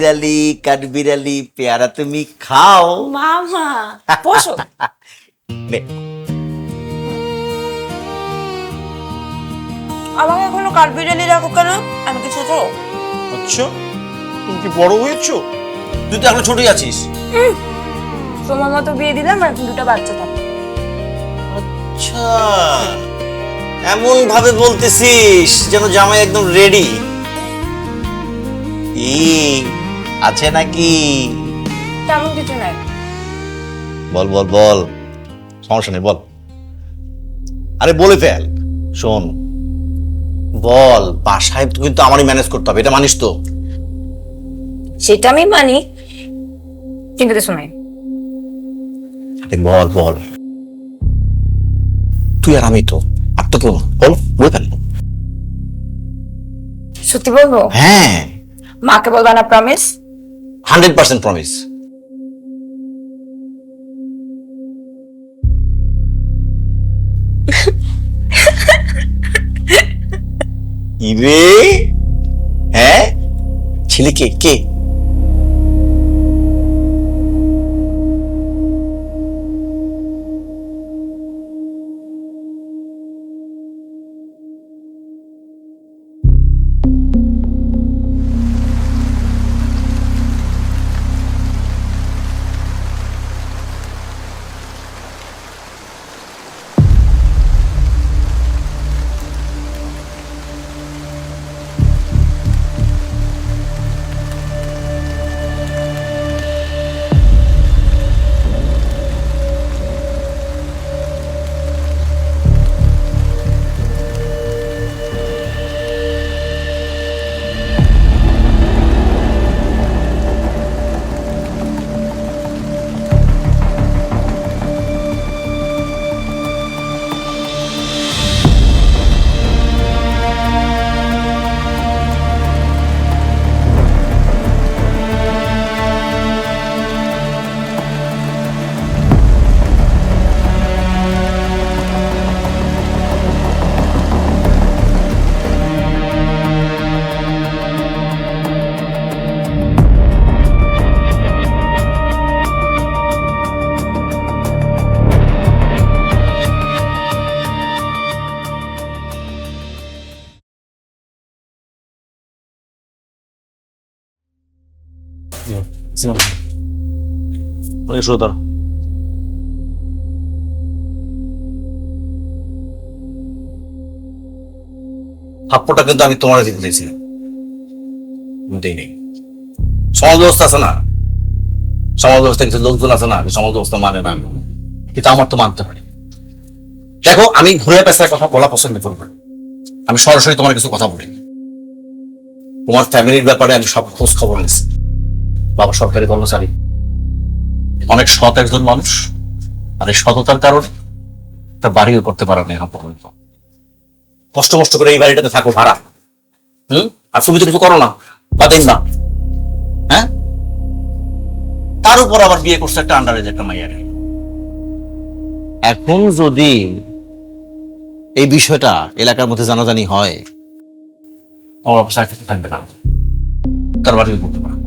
বিড়ালি কাঠবিড়ালি পেয়ারা তুমি খাও। মামা বসো। নে, আমাকে এখনো কাঠবিড়ালি রাখো কেন? আমি কি ছোট? আচ্ছা তুমি কি বড় হয়েছো? তুই তো এখন ছোটই আছিস। তোমার মতো বিয়ে দিলাম আর এখন দুটো বাচ্চা থাকে। আচ্ছা এমন ভাবে বলতেছিস যেন জামাই একদম রেডি। কি আছে নাকি? তেমন কিছু নাই। বল বল বল, সমস্যা নেই বল। আরে বলে ফেল। শোন বল, বাসায় কিন্তু আমারই ম্যানেজ করতে হবে, এটা মানিস তো? সেটা আমি মানি, কিন্তু কিছু নাই। বল বল, তুই আর আমি তো, আর তো কেউ না। বল বলে ফেল। সত্যি বলবো? হ্যাঁ, মাকে বলবা না, প্রমিস? 100% প্রমিস। ইরে হ্যাঁ, ছেলে কে কে? থাপ্পড়টা কিন্তু আমি তোমার দিতে দিয়েছিলাম, দেই নেই। সমাজ ব্যবস্থা আছে না, সমাজ ব্যবস্থা কিছু লোকজন আছে না, সমাজ ব্যবস্থা মানে না, কিন্তু আমার তো মানতে পারি। দেখো আমি ঘুরে পেশায় কথা বলা পছন্দ করবো, আমি সরাসরি তোমার কিছু কথা বলি। তোমার ফ্যামিলির ব্যাপারে আমি সব খোঁজ খবর নিয়েছি। বাবা সরকারি কর্মচারী, অনেক সৎ একজন মানুষ, আর এই সততার কারণে একটা বাড়িও করতে পারে না এখন পর্যন্ত। কষ্ট কষ্ট করে এই বাড়িটাতে থাকো ভাড়া, আর তুমি তো কিছু করো না বা দেন না, হ্যাঁ? তার উপর আবার বিয়ে করছে একটা আন্ডারেজ একটা মাইয়ারে। এখন যদি এই বিষয়টা এলাকার মধ্যে জানাজানি হয়, আমার অবস্থা থাকবে না, তার বাড়ি করতে পারে।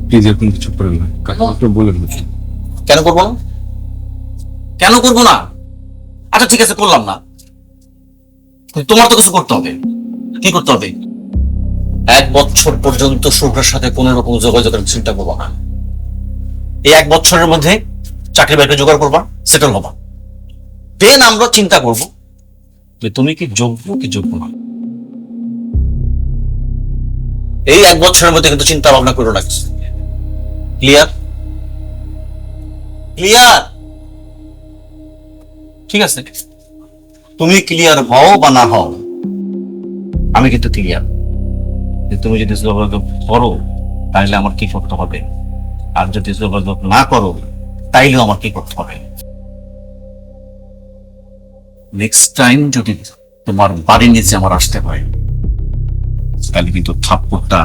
প্লিজ এরকম কিছু করেন না, কাকে বলেন না। কেন করবো না? কেন করবো না? আচ্ছা ঠিক আছে করলাম না, তোমার তো কিছু করতে হবে। কি করতে হবে? 1 বছর পর্যন্ত শুভ্রের সাথে কোন রকম যোগাযোগের চিন্তা করবো না। এই 1 বছরের মধ্যে চাকরি বাকরি জোগাড় করবা, সেটেল হবা, দেন আমরা চিন্তা করবো যে তুমি কি যোগ্য কি যোগ্য না। এই 1 বছরের মধ্যে কিন্তু চিন্তা ভাবনা করে রাখছি। ক্লিয়ার? ক্লিয়ার? ঠিক আছে, তুমি ক্লিয়ার হও বা না হও, আমি কিন্তু ক্লিয়ার। তুমি যদি যোগাযোগ করো তাহলে আমার কি করতে হবে, আর যদি যোগাযোগ না করো তাইলেও আমার কি করতে হবে। নেক্সট টাইম যদি তোমার বাড়ির নিচে আমার আসতে হয়, তাহলে কিন্তু থাপ্পড়টা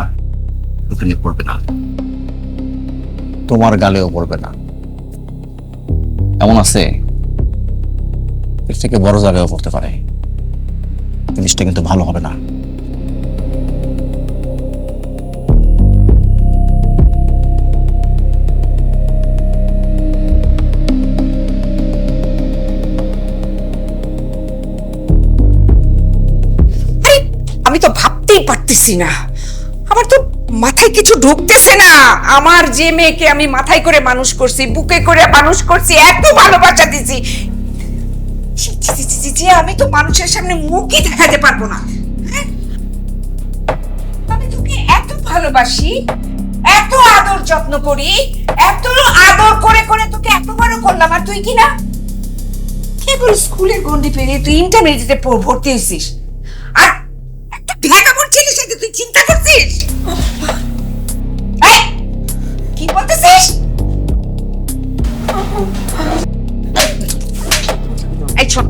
ওখানে পড়বে না, তোমার গালেও পড়বে না। এমন আছে এর থেকে বড় জায়গায়ও পড়তে পারে, জিনিসটা কিন্তু ভালো হবে না। আমি তো ভাবতেই পারতেছি না, আমার তো মাথায় কিছু ঢুকতেছে না। আমার যে মেয়েকে আমি মাথায় করে মানুষ করছি, বুকে করে মানুষ করছি, এত ভালোবাসা দিছি, ছি, ছি, ছি, ছি, ছি, ছি, আমি তো মানুষের সামনে মুখই দেখাতে পারবো না। হ্যাঁ? আমি তোকে এত ভালোবাসি, এত আদর যত্ন করি, এত আদর করে করে তোকে এত বড় করলাম, আর তুই কি না কেবল স্কুলের গন্ডি পেরিয়ে তুই ইন্টারমিডিয়েটে ভর্তি হয়েছিস, আর একটা ভ্যাগাবন্ড ছেলের সাথে তুই চিন্তা করছিস? এই, কি বলতেছিস? এই ছোট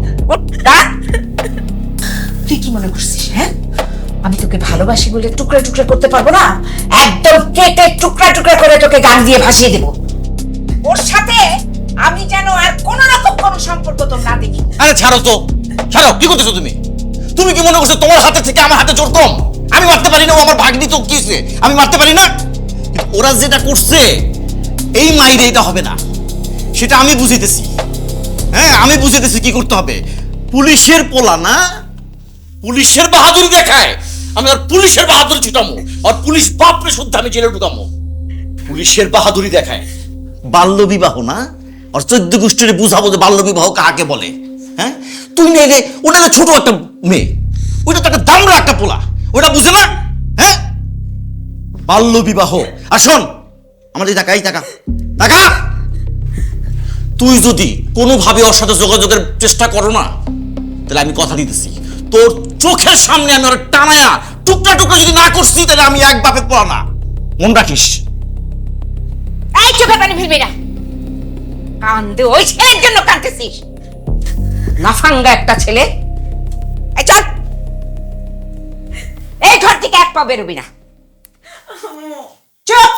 তুই কি মনে করছিস? হ্যাঁ, আমি তোকে ভালোবাসি বলে টুকরা টুকরা করতে পারবো না? একদম কেটে টুকরা টুকরা করে তোকে গান দিয়ে ভাসিয়ে দেবো। ওর সাথে আমি যেন আর কোন রকম কোন সম্পর্ক তোর না দেখি। আরে ছাড়ো তো, ছাড়ো। কি করতেছো তুমি? তুমি কি মনে করছো তোমার হাতে থেকে আমার হাতে জোর কম? আমি মারতে পারি না, ও আমার ভাগ্নি, তো কি হয়েছে? আমি মারতে পারি না? কিন্তু ওরা যেটা করছে, এই মাইরে এটা হবে না, সেটা আমি বুঝিতেছি। হ্যাঁ, আমি বুঝিতেছি কি করতে হবে। পুলিশের পোলা না, পুলিশের বাহাদুরি দেখায়, আমি আর পুলিশের বাহাদুরি ছুটামো, আর পুলিশ বাপরে শুদ্ধ আমি জেলে ঢুকামো। পুলিশের বাহাদুরি দেখায় বাল্য বিবাহ না, আর 14 গোষ্ঠীর বুঝাবো যে বাল্য বিবাহ কাকে বলে। হ্যাঁ, তুই নেই রে, ওটা তো ছোট একটা মেয়ে, ওইটা তো একটা দামড়া একটা পোলা, ওটা বুঝে না। হ্যাঁ, বাল্য বিবাহ। আর শোন, আমার এই টাকা, এই টাকা টাকা, তুই যদি কোনোভাবে ওর সাথে যোগাযোগের চেষ্টা করো না, তাহলে আমি কথা দিতেছি, তোর চোখের সামনে আমি ওর টানায়া টুকরা টুকরা যদি না করছি, তাহলে আমি এক বাপের পোলা না, মন রাখিস। এই চোখে পানি ফেলবি না, কান্দে ওই ছেলের জন্য কাঁদতেছিস, লাফাঙ্গা একটা ছেলে। এই চল, এই ঘর থেকে এক পা বেরোবি না। চুপ।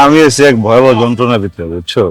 আমি এসে এক ভয়াবহ যন্ত্রণার ভিতরে, বুঝছো?